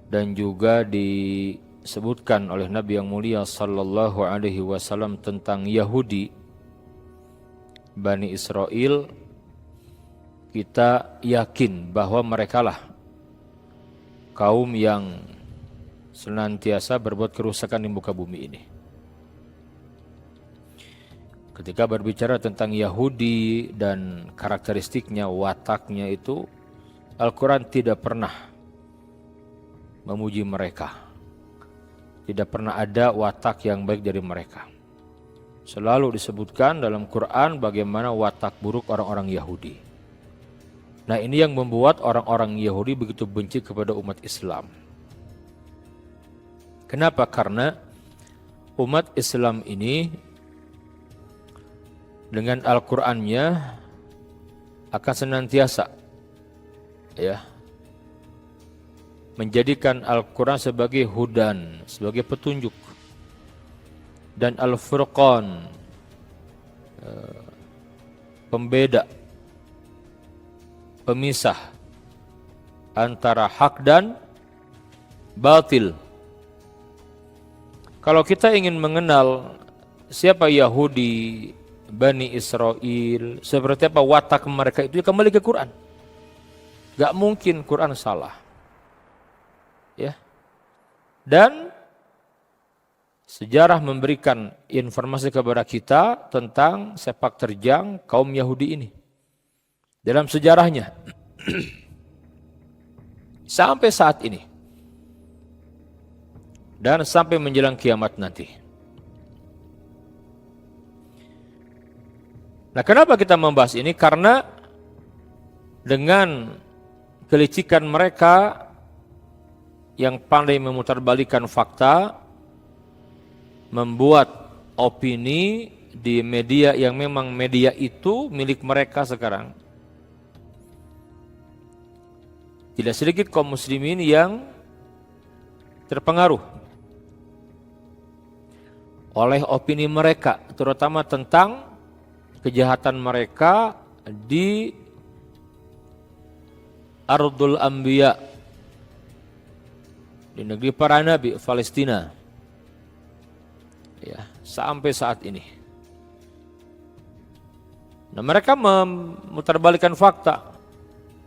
dan juga disebutkan oleh Nabi yang mulia sallallahu alaihi wasallam tentang Yahudi Bani Israel, kita yakin bahwa merekalah kaum yang senantiasa berbuat kerusakan di muka bumi ini. Ketika berbicara tentang Yahudi dan karakteristiknya, wataknya itu, Al-Quran tidak pernah memuji mereka. Tidak pernah ada watak yang baik dari mereka. Selalu disebutkan dalam Quran bagaimana watak buruk orang-orang Yahudi. Nah, ini yang membuat orang-orang Yahudi begitu benci kepada umat Islam. Kenapa? Karena umat Islam ini dengan Al-Qur'annya akan senantiasa menjadikan Al-Qur'an sebagai hudan, sebagai petunjuk, dan Al-Furqan, pembeda, pemisah antara hak dan batil. Kalau kita ingin mengenal siapa Yahudi Bani Israel, seperti apa watak mereka itu, ya kembali ke Quran. Gak mungkin Quran salah. Ya. Dan sejarah memberikan informasi kepada kita tentang sepak terjang kaum Yahudi ini. Dalam sejarahnya. Sampai saat ini. Dan sampai menjelang kiamat nanti. Nah, kenapa kita membahas ini? Karena dengan kelicikan mereka yang pandai memutarbalikkan fakta, membuat opini di media yang memang media itu milik mereka sekarang. Tidak sedikit kaum muslimin yang terpengaruh oleh opini mereka, terutama tentang kejahatan mereka di Ardul Anbiya, di negeri para nabi, Palestina, ya, sampai saat ini. Nah, mereka memutarbalikkan fakta.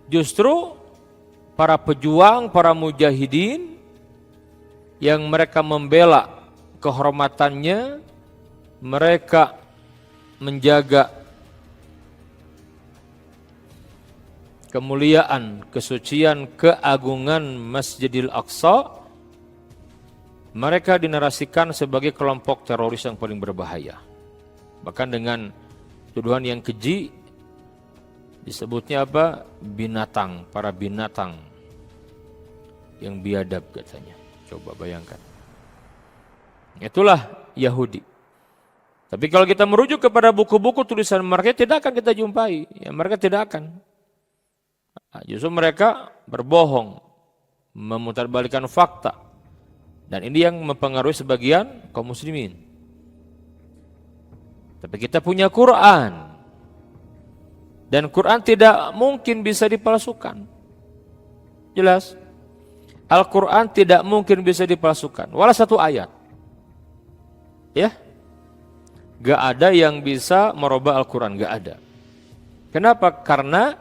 Justru para pejuang, para mujahidin yang mereka membela kehormatannya, mereka menjaga kemuliaan, kesucian, keagungan Masjidil Aqsa, mereka dinarasikan sebagai kelompok teroris yang paling berbahaya. Bahkan dengan tuduhan yang keji, disebutnya apa? Binatang, para binatang yang biadab katanya. Coba bayangkan. Itulah Yahudi. Tapi kalau kita merujuk kepada buku-buku tulisan mereka, tidak akan kita jumpai. Ya, mereka tidak akan. Justru mereka berbohong, memutarbalikkan fakta. Dan ini yang mempengaruhi sebagian kaum muslimin. Tapi kita punya Quran. Dan Quran tidak mungkin bisa dipalsukan. Jelas. Al-Quran tidak mungkin bisa dipalsukan. Walau satu ayat. Ya. Gak ada yang bisa merubah Al-Quran, gak ada. Kenapa? Karena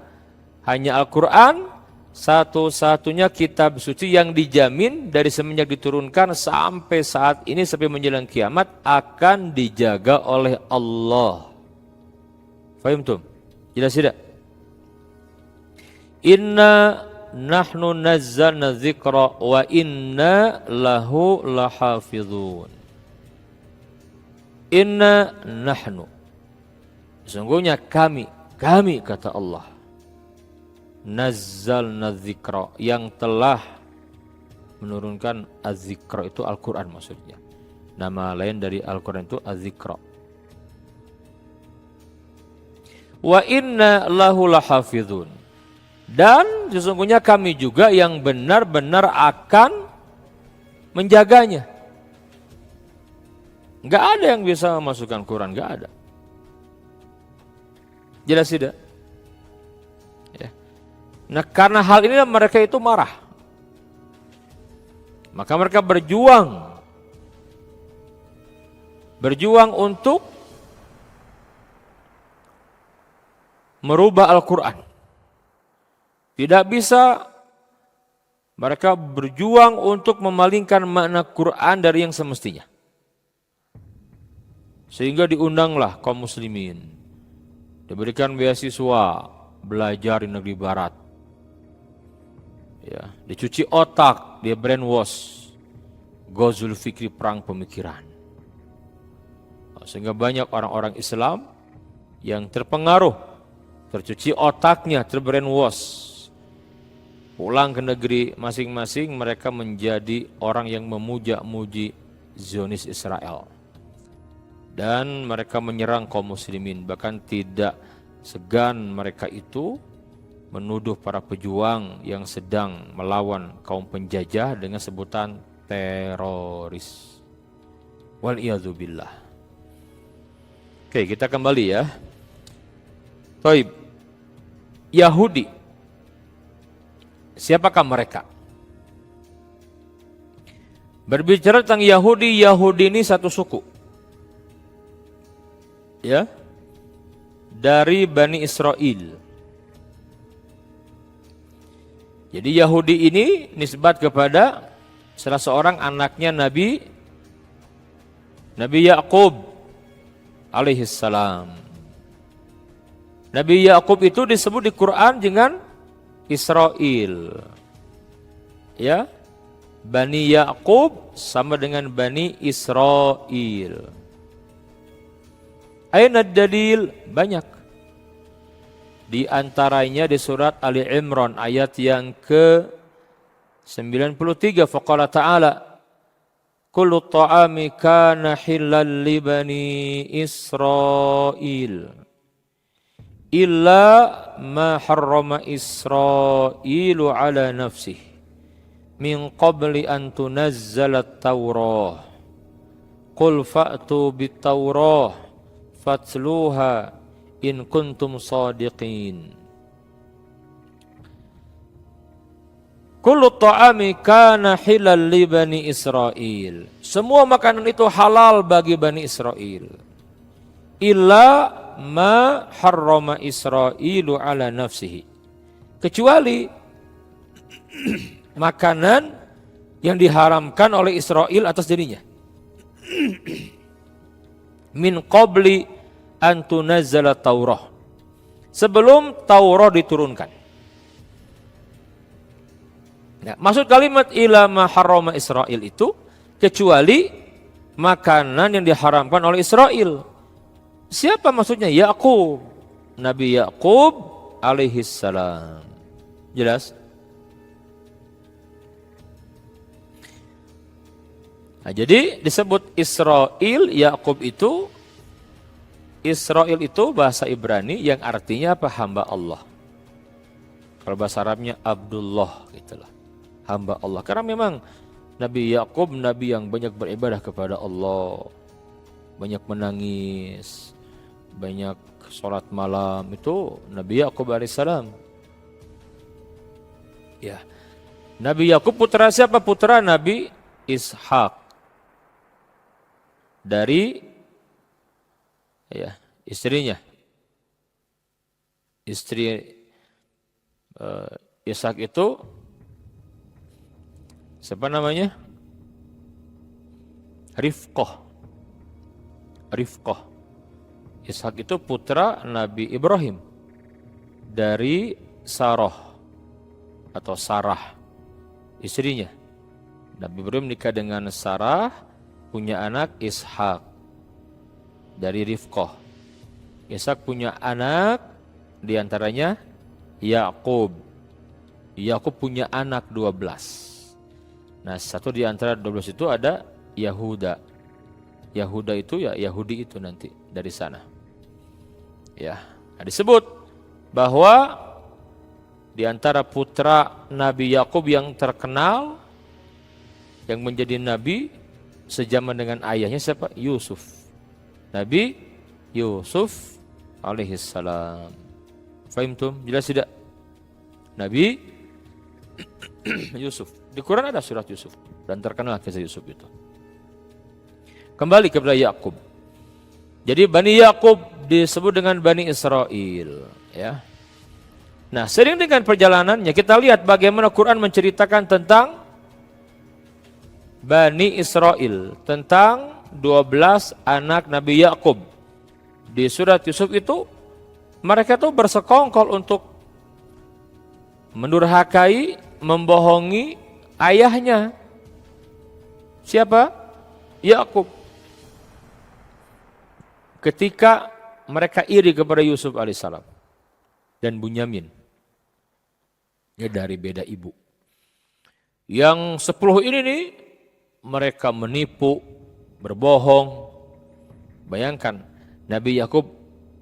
hanya Al-Quran satu-satunya kitab suci yang dijamin dari semenjak diturunkan sampai saat ini, sampai menjelang kiamat, akan dijaga oleh Allah. Fahim tuh? Jelas tidak? Inna nahnu nazzalna dzikra wa inna lahu lahafizun. Inna nahnu, sesungguhnya kami kata Allah, nazzalna dzikra, yang telah menurunkan az-zikra, itu Al-Quran maksudnya. Nama lain dari Al-Quran itu az-zikra. Wa inna lahu lahafizun, dan sesungguhnya kami juga yang benar-benar akan menjaganya. Enggak ada yang bisa memasukkan Quran, enggak ada. Jelas tidak? Ya. Nah, karena hal ini mereka itu marah. Maka mereka berjuang untuk merubah Al-Quran. Tidak bisa mereka berjuang untuk memalingkan makna Quran dari yang semestinya. Sehingga diundanglah kaum muslimin, diberikan beasiswa belajar di negeri barat. Ya, dicuci otak, dia brainwash, Ghazul Fikri, perang pemikiran. Sehingga banyak orang-orang Islam yang terpengaruh, tercuci otaknya, terbrainwash. Pulang ke negeri masing-masing, mereka menjadi orang yang memuja-muji Zionis Israel. Dan mereka menyerang kaum muslimin, bahkan tidak segan mereka itu menuduh para pejuang yang sedang melawan kaum penjajah dengan sebutan teroris. Wal'iyadzubillah. Oke, kita kembali ya. Taib. Yahudi. Siapakah mereka? Berbicara tentang Yahudi, Yahudi ini satu suku. Ya. Dari Bani Israel. Jadi Yahudi ini nisbat kepada salah seorang anaknya Nabi Yakub alaihissalam. Nabi Yakub itu disebut di Quran dengan Israel. Ya. Bani Yakub sama dengan Bani Israel. Aina dalil? Banyak. Di antaranya di surat Ali Imran ayat yang ke-93, faqala ta'ala kullu ta'ami kana hilal li bani Israel illa ma harrama Israilu ala nafsih min qabli an tunazzala at-taurah qul fa'tu bit-taurah fatluha in kuntum sadiqin. Kullu ta'ami kana hilal li bani Israel. Semua makanan itu halal bagi Bani Israel. Illa ma harrama Israilu ala nafsihi. Kecuali makanan yang diharamkan oleh Israel atas dirinya. Min qabli an tunazzala Taurah. Sebelum Taurat diturunkan. Nah, maksud kalimat ila ma harrama Israel itu kecuali makanan yang diharamkan oleh Israel. Siapa maksudnya? Yakub. Nabi Yakub alaihissalam. Jelas? Nah, jadi disebut Israel, Yakub itu, Israel itu bahasa Ibrani yang artinya apa? Hamba Allah. Kalau bahasa Arabnya Abdullah gitulah. Hamba Allah. Karena memang Nabi Yakub nabi yang banyak beribadah kepada Allah. Banyak menangis, banyak sholat malam, itu Nabi Yakub alaihissalam. Ya. Nabi Yakub putra siapa? Putra Nabi Ishak. Dari ya, istrinya. Istri Ishak itu siapa namanya? Rifqah. Ishak itu putra Nabi Ibrahim dari Sarah atau Sarah, istrinya. Nabi Ibrahim nikah dengan Sarah, punya anak Ishak dari Rifqah. Ishak punya anak diantaranya Yakub. Yakub punya anak 12. Nah, satu di antara 12 itu ada Yahuda. Yahuda itu ya Yahudi itu nanti dari sana. Ya, nah disebut bahwa di antara putra Nabi Yakub yang terkenal yang menjadi nabi sejaman dengan ayahnya siapa? Yusuf. Nabi Yusuf alaihissalam. Fahimtum? Jelas tidak? Nabi Yusuf. Di Quran ada surat Yusuf. dan terkenal kisah Yusuf itu. Kembali kepada Yakub. Jadi Bani Yakub disebut dengan Bani Israel, ya. Nah, sering dengan perjalanannya kita lihat bagaimana Quran menceritakan tentang Bani Israel, tentang 12 anak Nabi Yakub. Di surat Yusuf itu mereka tuh bersekongkol untuk mendurhakai, membohongi ayahnya. Siapa? Yakub. Ketika mereka iri kepada Yusuf alaihissalam dan Bunyamin, ya dari beda ibu. Yang 10 ini nih mereka menipu, berbohong. Bayangkan Nabi Yakub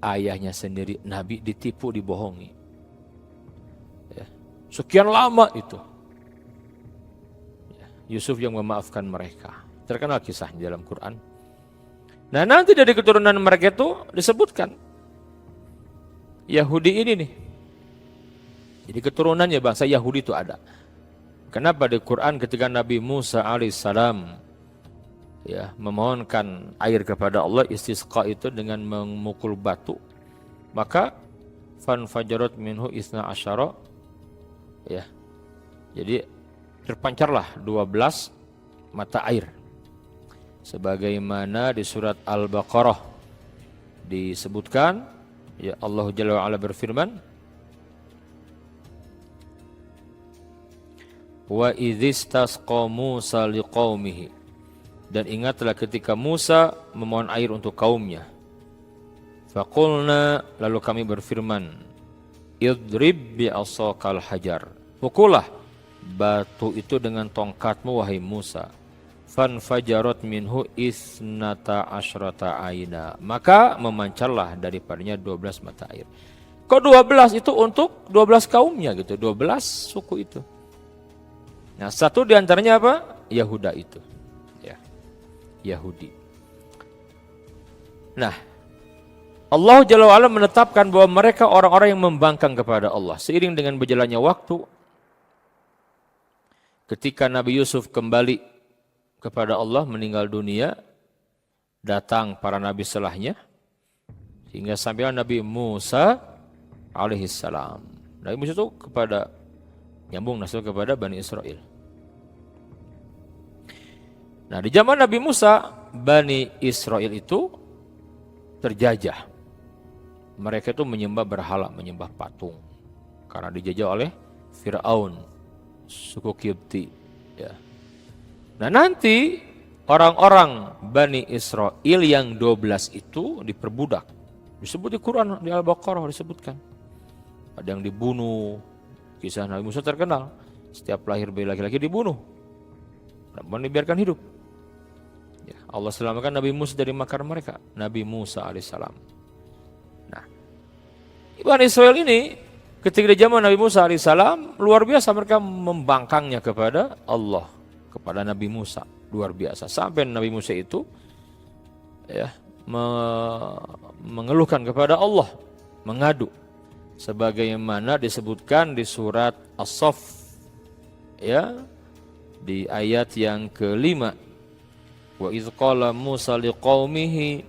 ayahnya sendiri Nabi ditipu, dibohongi. Ya. Sekian lama itu. Ya. Yusuf yang memaafkan mereka. Terkenal kisahnya dalam Quran. Nah, nanti dari keturunan mereka itu disebutkan Yahudi ini nih. Jadi keturunannya bangsa Yahudi itu ada. Kenapa di Quran ketika Nabi Musa alaihissalam ya memohonkan air kepada Allah, istisqa itu dengan memukul batu, maka fanfajarat minhu isna asyara, ya. Jadi terpancarlah 12 mata air. Sebagaimana di surat Al-Baqarah disebutkan, ya Allah Jalla wa Ala berfirman, wa idzistasqa Musa liqaumihi, dan ingatlah ketika Musa memohon air untuk kaumnya. Faqulna, lalu kami berfirman, idrib bi'asaqal hajar, pukullah batu itu dengan tongkatmu wahai Musa. Fanfajarat minhu isnata asyrata aina, maka memancarlah daripadanya 12 mata air. Kok 12 itu untuk 12 kaumnya gitu, 12 suku itu. Nah, satu diantaranya apa? Yahuda itu, ya, Yahudi. Nah, Allah Jalla wa'ala menetapkan bahwa mereka orang-orang yang membangkang kepada Allah. Seiring dengan berjalannya waktu, ketika Nabi Yusuf kembali kepada Allah, meninggal dunia, datang para nabi setelahnya, hingga sampailah Nabi Musa alaihissalam. Nabi Musa itu kepada nyambung nasib kepada Bani Israel. Nah, di zaman Nabi Musa, Bani Israel itu terjajah. Mereka itu menyembah berhala, menyembah patung, karena dijajah oleh Fir'aun, suku Qibti, ya. Nah, nanti orang-orang Bani Israel yang 12 itu diperbudak. Disebut di Quran, di Al-Baqarah disebutkan. Ada yang dibunuh. Kisah Nabi Musa terkenal. Setiap lahir bayi laki-laki dibunuh. Perempuan dibiarkan hidup. Ya, Allah selamatkan Nabi Musa dari makar mereka. Nabi Musa alaihissalam. Nah, Bani Israel ini ketika di zaman Nabi Musa alaihissalam, luar biasa mereka membangkangnya kepada Allah, kepada Nabi Musa, luar biasa. Sampai Nabi Musa itu ya mengeluhkan kepada Allah, mengadu, sebagaimana disebutkan di surat As-Saff, ya, di ayat yang ke-5. Wa idz qala Musa liqaumihi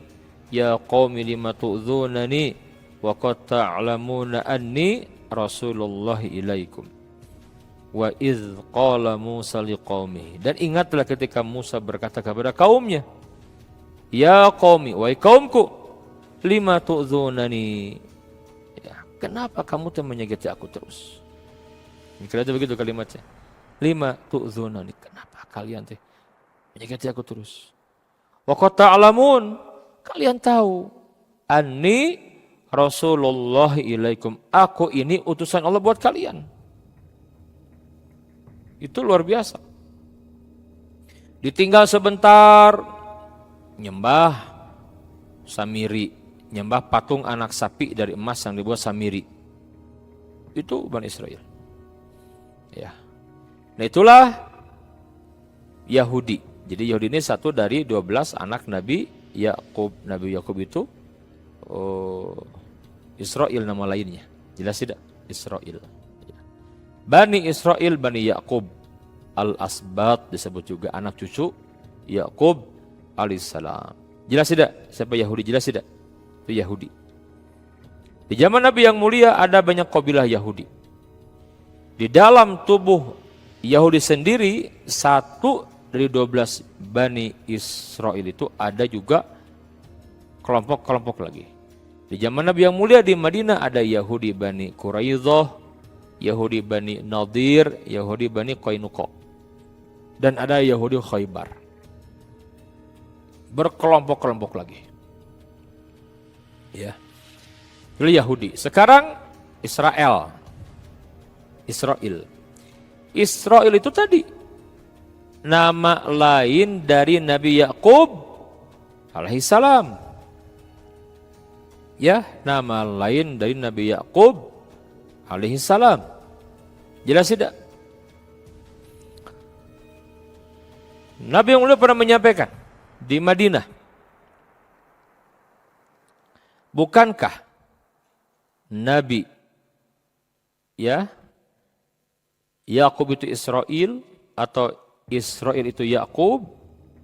ya qaumi lima tu'dzunani wa qad ta'lamuna anni rasulullah ilaikum. Wa idz qala Musa liqaumihi, dan ingatlah ketika Musa berkata kepada kaumnya, ya qaumi, wahai kaumku, lima tu'dzunani, ya, kenapa kamu menyakiti aku terus? Kira-kira begitu kalimatnya. Lima tu'dzunani, kenapa kalian menyakiti aku terus? Wa qad ta'lamun, kalian tahu, anni rasulullah ilaikum, aku ini utusan Allah buat kalian. Itu luar biasa. Ditinggal sebentar, nyembah Samiri, nyembah patung anak sapi dari emas yang dibuat Samiri. Itu Bani Israel. Ya. Nah, itulah Yahudi. Jadi Yahudi ini satu dari 12 anak Nabi Yakub. Nabi Yakub itu Israel nama lainnya. Jelas tidak? Israel. Bani Israel, Bani Yakub. al-asbat disebut juga anak cucu Yakub alaihissalam. Jelas tidak? Siapa Yahudi? Jelas tidak? Itu Yahudi. Di zaman Nabi yang mulia ada banyak kabilah Yahudi. Di dalam tubuh Yahudi sendiri, satu dari 12 Bani Israel itu ada juga kelompok-kelompok lagi. Di zaman Nabi yang mulia di Madinah ada Yahudi Bani Quraidah, Yahudi Bani Nadir, Yahudi Bani Qainuqa. Dan ada Yahudi Khaybar. Berkelompok-kelompok lagi. Ya. Itu Yahudi. Sekarang Israel. Israel itu tadi nama lain dari Nabi Yakub alaihissalam. Ya, nama lain dari Nabi Yakub alaihissalam. Jelas tidak? Nabi yang mulia pernah menyampaikan di Madinah, bukankah Nabi Yakub itu Israel atau Israel itu Yakub?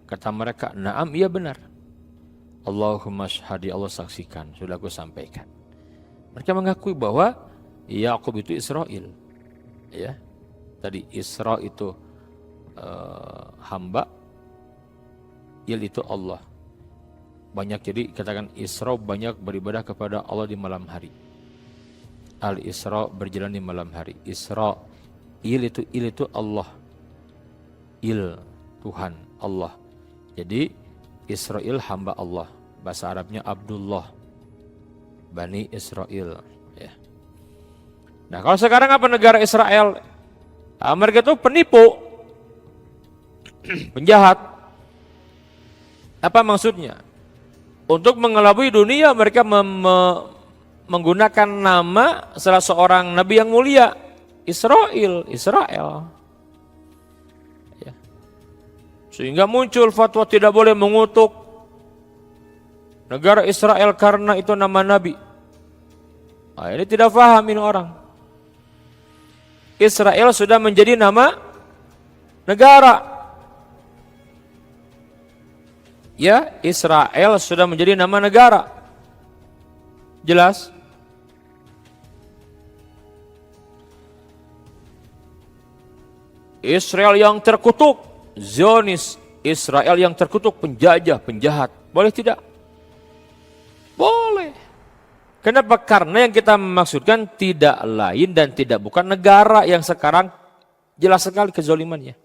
Kata mereka, "Na'am, iya benar." Allahumma syahadi, Allah saksikan, sudah aku sampaikan. Mereka mengakui bahwa Yakub itu Israel. Ya. Tadi Isra itu hamba, Il itu Allah. Banyak, jadi katakan Isra banyak beribadah kepada Allah di malam hari. Al-Isra berjalan di malam hari. Isra, Il itu Allah. Il, Tuhan, Allah. Jadi Israel hamba Allah. Bahasa Arabnya Abdullah. Bani Israel. Ya. Nah, kalau sekarang apa negara Israel? Mereka itu penipu, penjahat. Apa maksudnya? Untuk mengelabui dunia mereka menggunakan nama salah seorang nabi yang mulia, Israel. Ya. Sehingga muncul fatwa tidak boleh mengutuk negara Israel karena itu nama nabi. Nah, ini tidak paham ini orang. Israel sudah menjadi nama negara. Ya, Israel sudah menjadi nama negara. Jelas? Israel yang terkutuk, Zionis, Israel yang terkutuk, penjajah, penjahat. Boleh tidak? Boleh. Kenapa? Karena yang kita maksudkan tidak lain dan tidak bukan negara yang sekarang jelas sekali kezalimannya.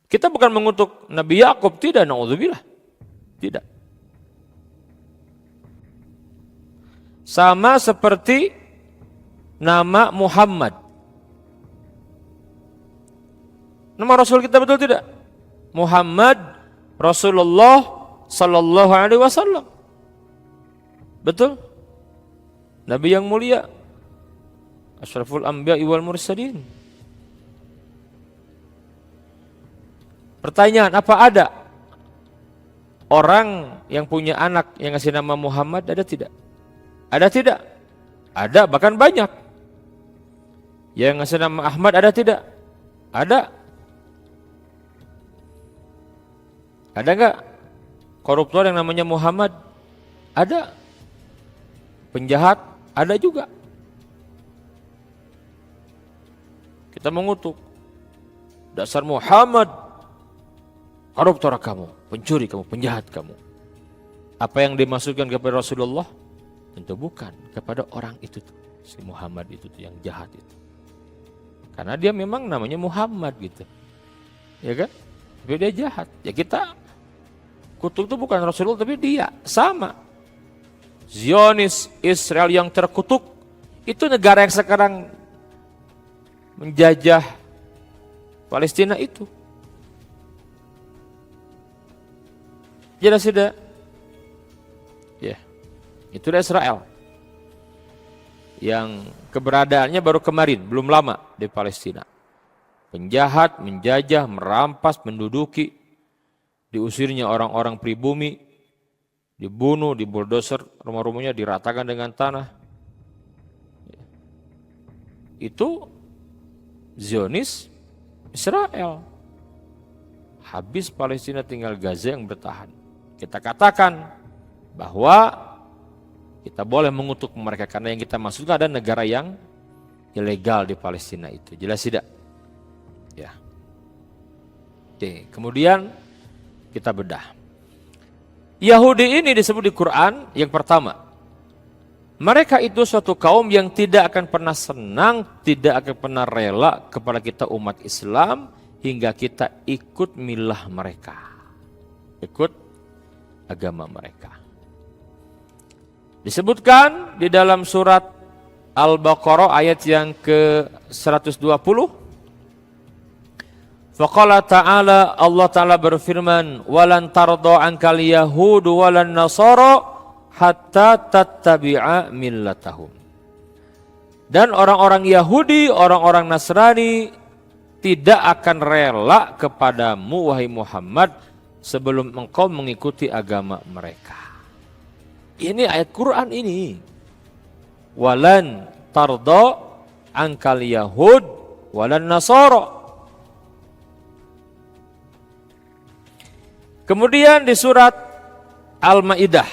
Kita bukan mengutuk Nabi Yakub, tidak, na'udzubillah. Tidak. Sama seperti nama Muhammad. Nama Rasul kita betul tidak? Muhammad Rasulullah sallallahu alaihi wasallam. Betul? Nabi yang mulia, asyraful anbiya'i wal mursalin. Pertanyaan, apa ada orang yang punya anak yang ngasih nama Muhammad? Ada tidak? Ada tidak? Ada, bahkan banyak. Yang ngasih nama Ahmad ada tidak? Ada. Ada enggak koruptor yang namanya Muhammad? Ada. Penjahat ada juga. Kita mengutuk. Dasar Muhammad, koruptor kamu, pencuri kamu, penjahat kamu. Apa yang dimaksudkan kepada Rasulullah? Tentu bukan kepada orang itu tuh, si Muhammad itu tuh yang jahat itu. Karena dia memang namanya Muhammad gitu. Ya kan? Tapi dia jahat. Ya kita kutuk itu bukan Rasulullah tapi dia sama. Zionis, Israel yang terkutuk, itu negara yang sekarang menjajah Palestina itu. Jelas tidak? Ya, itu Israel yang keberadaannya baru kemarin, belum lama di Palestina. Penjahat, menjajah, merampas, menduduki, diusirnya orang-orang pribumi, dibunuh, dibuldoser, rumah-rumahnya diratakan dengan tanah. Itu Zionis Israel. Habis Palestina, tinggal Gaza yang bertahan. Kita katakan bahwa kita boleh mengutuk mereka karena yang kita maksudkan ada negara yang ilegal di Palestina itu. Jelas tidak? Ya. Oke, kemudian kita bedah. Yahudi ini disebut di Quran yang pertama. Mereka itu suatu kaum yang tidak akan pernah senang, tidak akan pernah rela kepada kita umat Islam hingga kita ikut milah mereka. Ikut agama mereka. Disebutkan di dalam surat Al-Baqarah ayat yang ke-120. Faqala ta'ala, Allah Ta'ala berfirman, walan tarda ankal yahudu walan nasara hatta tattabi'a millatahum. Dan orang-orang Yahudi, orang-orang Nasrani tidak akan rela kepadamu wahai Muhammad sebelum engkau mengikuti agama mereka. Ini ayat Quran ini. Walan tarda ankal yahud walan nasara. Kemudian di surat Al-Maidah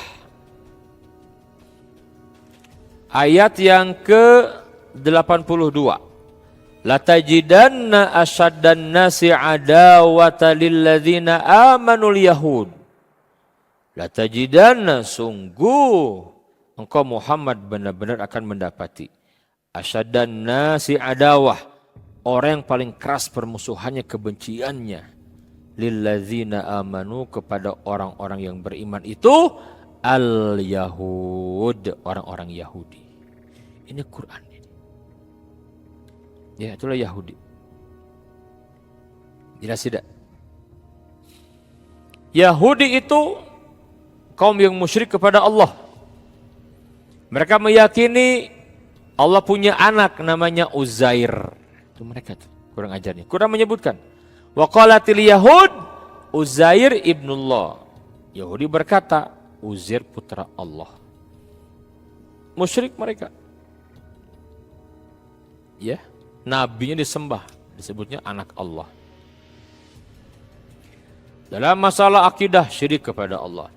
ayat yang ke-82. Latajidanna asyaddan nasi adawata lilladzina amanul yahud. Latajidanna, sungguh engkau Muhammad benar-benar akan mendapati asyaddan nasi adawah, orang yang paling keras permusuhannya, kebenciannya, lilladzina amanu, kepada orang-orang yang beriman itu al-yahud, orang-orang Yahudi. Ini Quran. Ya, itulah Yahudi. Jelas tidak? Yahudi itu kaum yang musyrik kepada Allah. Mereka meyakini Allah punya anak namanya Uzair. Itu mereka tuh, kurang ajarnya. Quran menyebutkan, wa qalatil yahud Uzair ibnullah. Yahudi berkata, Uzair putra Allah. Musyrik mereka. Ya. Nabinya disembah, disebutnya anak Allah. Dalam masalah akidah, syirik kepada Allah.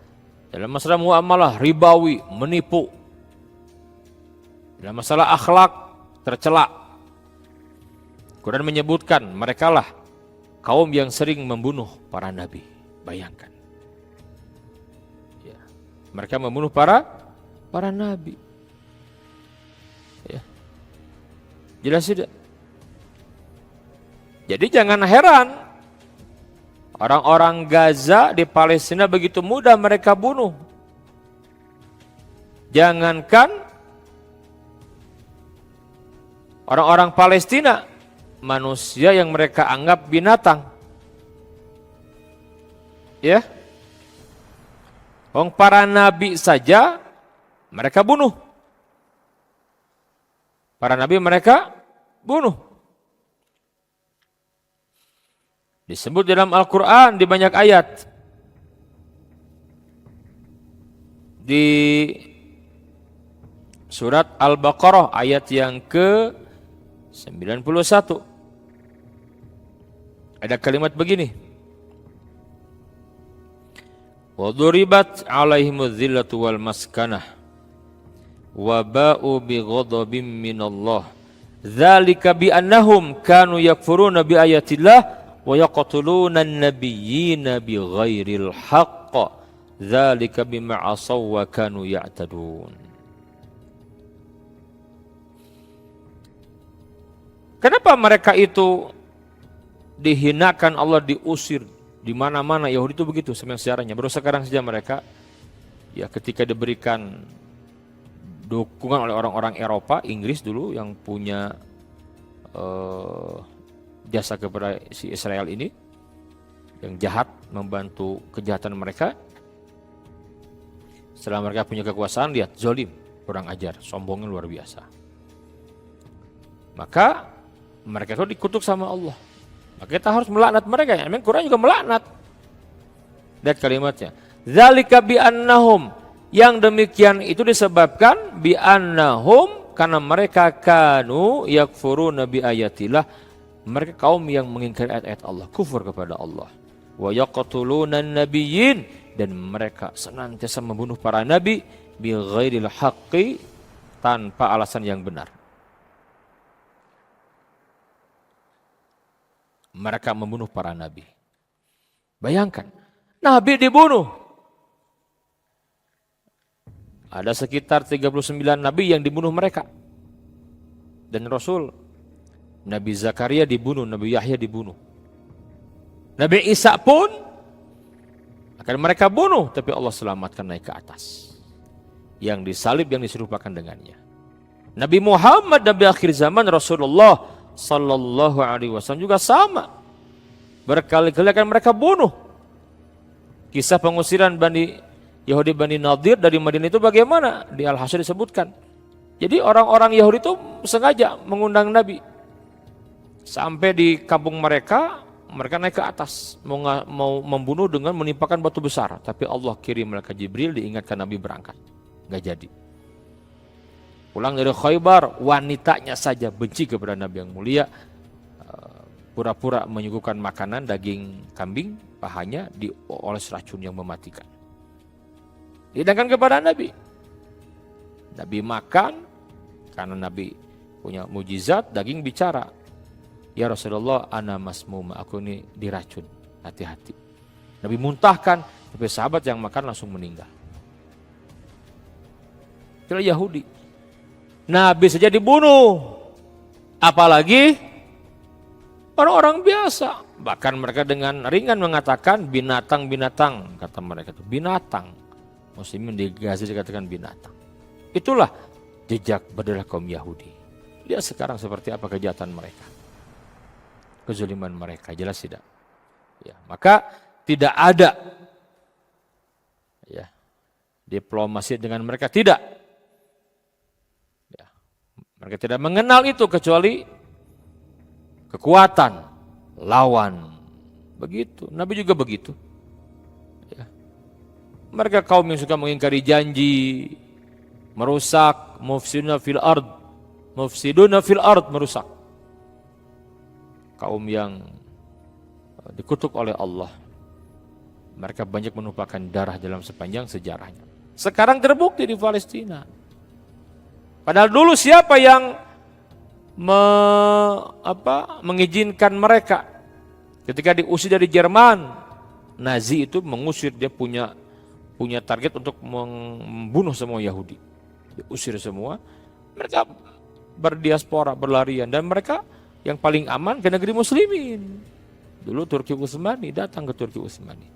Dalam masalah muamalah, ribawi, menipu. Dalam masalah akhlak, tercela. Quran menyebutkan merekalah kaum yang sering membunuh para nabi. Bayangkan. Ya. Mereka membunuh para nabi. Ya. Jelas tidak? Jadi jangan heran orang-orang Gaza di Palestina begitu mudah mereka bunuh. Jangankan orang-orang Palestina, manusia yang mereka anggap binatang. Ya. Para nabi saja mereka bunuh. Para nabi mereka bunuh. Disebut dalam Al-Quran di banyak ayat. Di surat Al-Baqarah ayat yang ke-91. Ada kalimat begini. Wa duribat alaihimudz zillatu wal maskanah wa ba'u bi ghadabin minallah. Dzalika bi annahum kanu yakfuruna bi ayatillah wa yaqtuluna an-nabiyyina bighairil haqq dzalika bima asaw wa kanu ya'tadun. Kenapa mereka itu dihinakan, Allah diusir di mana-mana? Yahudi itu begitu sejarahnya. Baru sekarang saja mereka ya ketika diberikan dukungan oleh orang-orang Eropa, Inggris dulu yang punya jasa kepada si Israel ini yang jahat, membantu kejahatan mereka. Setelah mereka punya kekuasaan, lihat zalim, kurang ajar, sombongnya luar biasa. Maka mereka itu dikutuk sama Allah. Maka kita harus melaknat mereka. Memang Quran juga melaknat. Lihat kalimatnya. Dzalika bi annahum, yang demikian itu disebabkan bi annahum, karena mereka kanu yakfuruna bi ayatillah, Mereka kaum yang mengingkari ayat-ayat Allah, kufur kepada Allah. Wa yaqtulunan nabiyyin, dan mereka senantiasa membunuh para nabi bighairil haqqi, tanpa alasan yang benar. Mereka membunuh para nabi. Bayangkan, nabi dibunuh. Ada sekitar 39 nabi yang dibunuh mereka. Dan Rasul, Nabi Zakaria dibunuh, Nabi Yahya dibunuh. Nabi Isa pun akan mereka bunuh, tapi Allah selamatkan naik ke atas. Yang disalib, yang diserupakan dengannya. Nabi Muhammad, Nabi akhir zaman, Rasulullah Sallallahu Alaihi Wasallam juga sama. Berkali-kali akan mereka bunuh. Kisah pengusiran Yahudi Bani Nadir dari Madinah itu bagaimana? Di Al-Hasyr disebutkan. Jadi orang-orang Yahudi itu sengaja mengundang Nabi. Sampai di kampung mereka naik ke atas. Mau membunuh dengan menimpakan batu besar. Tapi Allah kirim malaikat Jibril, diingatkan Nabi berangkat. Gak jadi. Pulang dari Khaybar, wanitanya saja benci kepada Nabi yang mulia. Pura-pura menyuguhkan makanan daging kambing, pahanya dioles racun yang mematikan. Dihidangkan kepada Nabi. Nabi makan, karena Nabi punya mujizat, daging bicara. Ya Rasulullah, ana masmuma, aku ini diracun, hati-hati. Nabi muntahkan, tapi sahabat yang makan langsung meninggal. Itulah Yahudi. Nabi saja dibunuh, apalagi orang-orang biasa. Bahkan mereka dengan ringan mengatakan binatang-binatang, kata mereka itu binatang. Muslimin di Gaza dikatakan binatang. Itulah jejak berdarah kaum Yahudi. Lihat sekarang seperti apa kejahatan mereka, kezuliman mereka, jelas tidak? Ya, maka tidak ada ya diplomasi dengan mereka, tidak. Ya, mereka tidak mengenal itu kecuali kekuatan lawan. Begitu, Nabi juga begitu. Ya. Mereka kaum yang suka mengingkari janji, merusak, mufsiduna fil ard, merusak. Kaum yang dikutuk oleh Allah. Mereka banyak menumpahkan darah dalam sepanjang sejarahnya. Sekarang terbukti di Palestina. Padahal dulu siapa yang mengizinkan mereka ketika diusir dari Jerman? Nazi itu mengusir, dia punya target untuk membunuh semua Yahudi. Diusir semua. Mereka berdiaspora, berlarian, dan mereka yang paling aman ke negeri muslimin. Dulu Turki Utsmani, datang ke Turki Utsmani.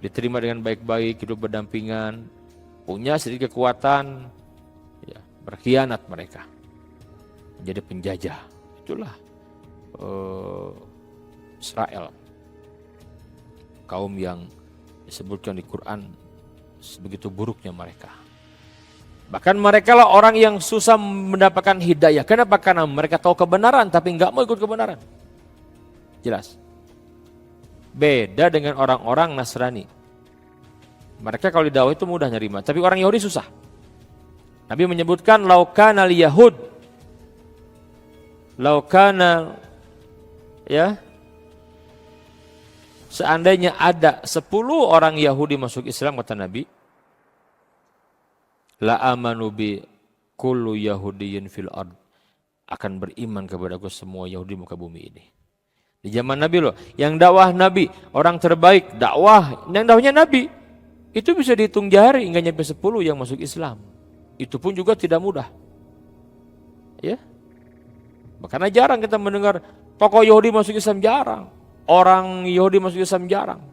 Diterima dengan baik-baik, hidup berdampingan, punya sedikit kekuatan, ya, berkhianat mereka. Menjadi penjajah. Itulah Israel. Kaum yang disebutkan di Quran sebegitu buruknya mereka. Bahkan mereka lah orang yang susah mendapatkan hidayah. Kenapa? Karena mereka tahu kebenaran tapi nggak mau ikut kebenaran. Jelas. Beda dengan orang-orang Nasrani. Mereka kalau didakwah itu mudah nerima, tapi orang Yahudi susah. Nabi menyebutkan laukana liyahud, laukana, ya, seandainya ada 10 orang Yahudi masuk Islam, kata Nabi, la amanu bi kullu yahudiyyin fil ard, akan beriman kepadaku semua Yahudi muka bumi ini. Di zaman Nabi loh, yang dakwah Nabi, orang terbaik dakwah, yang dakwahnya Nabi, itu bisa dihitung jari, hingga nyampe 10 yang masuk Islam. Itu pun juga tidak mudah. Ya. Makanya jarang kita mendengar tokoh Yahudi masuk Islam, jarang. Orang Yahudi masuk Islam jarang.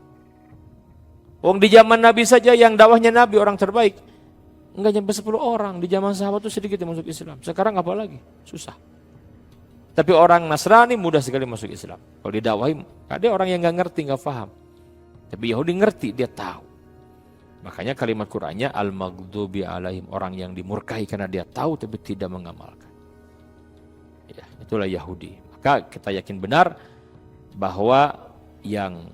Wong di zaman Nabi saja yang dakwahnya Nabi, orang terbaik, enggak nyampe 10 orang. Di zaman sahabat itu sedikit yang masuk Islam. Sekarang apa lagi? Susah. Tapi orang Nasrani mudah sekali masuk Islam. Kalau didakwahi, ada orang yang enggak ngerti, enggak paham. Tapi Yahudi ngerti, dia tahu. Makanya kalimat Qur'annya al-maghdubi alaihim, orang yang dimurkai karena dia tahu tapi tidak mengamalkan. Ya, itulah Yahudi. Maka kita yakin benar bahwa yang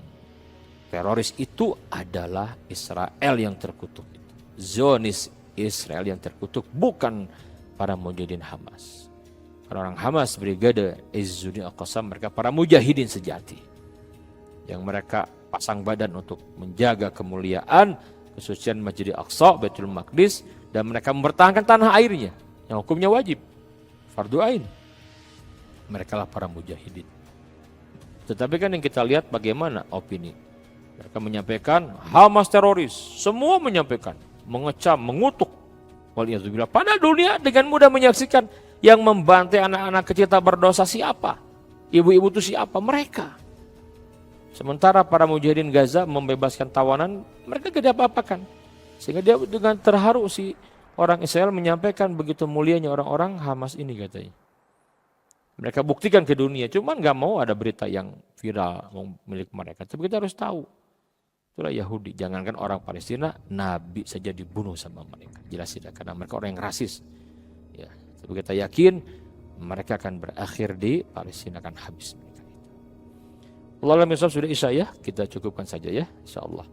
teroris itu adalah Israel yang terkutuk. Zionis Israel yang terkutuk, bukan para mujahidin Hamas. Orang Hamas, Brigade Izzuddin Al-Qassam, mereka para mujahidin sejati yang mereka pasang badan untuk menjaga kemuliaan kesucian Masjid Al-Aqsa, Baitul Maqdis, dan mereka mempertahankan tanah airnya yang hukumnya wajib, fardu ain. Mereka lah para mujahidin. Tetapi kan yang kita lihat bagaimana opini. Mereka menyampaikan Hamas teroris, semua menyampaikan, mengecam, mengutuk. Waliyadzubillah. Padahal dunia dengan mudah menyaksikan yang membantai anak-anak kecil tak berdosa siapa? Ibu-ibu itu siapa? Mereka. Sementara para mujahidin Gaza membebaskan tawanan, mereka tidak apa-apakan. Sehingga dia dengan terharu si orang Israel menyampaikan begitu mulianya orang-orang Hamas ini katanya. Mereka buktikan ke dunia, cuman gak mau ada berita yang viral milik mereka. Tapi kita harus tahu. Itulah Yahudi. Jangankan orang Palestina, Nabi saja dibunuh sama mereka. Jelas tidak, karena mereka orang yang rasis. Ya, tapi kita yakin mereka akan berakhir di Palestina, akan habis mereka itu. Allah alam sudah isya ya, kita cukupkan saja ya, insyaallah.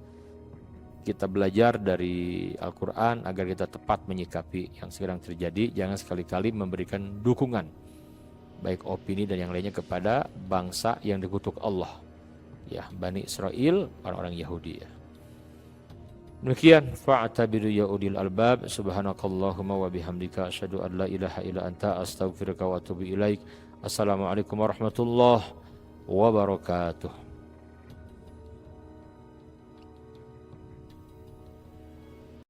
Kita belajar dari Al-Quran agar kita tepat menyikapi yang sedang terjadi. Jangan sekali-kali memberikan dukungan, baik opini dan yang lainnya, kepada bangsa yang dikutuk Allah. Ya, Bani Israel, orang-orang Yahudi ya. Demikian, fa'tabiru ya ulil albab, subhanakallahumma wa bihamdika asyhadu an la ilaha illa anta astaghfiruka wa atubu ilaik. Assalamualaikum warahmatullahi wabarakatuh.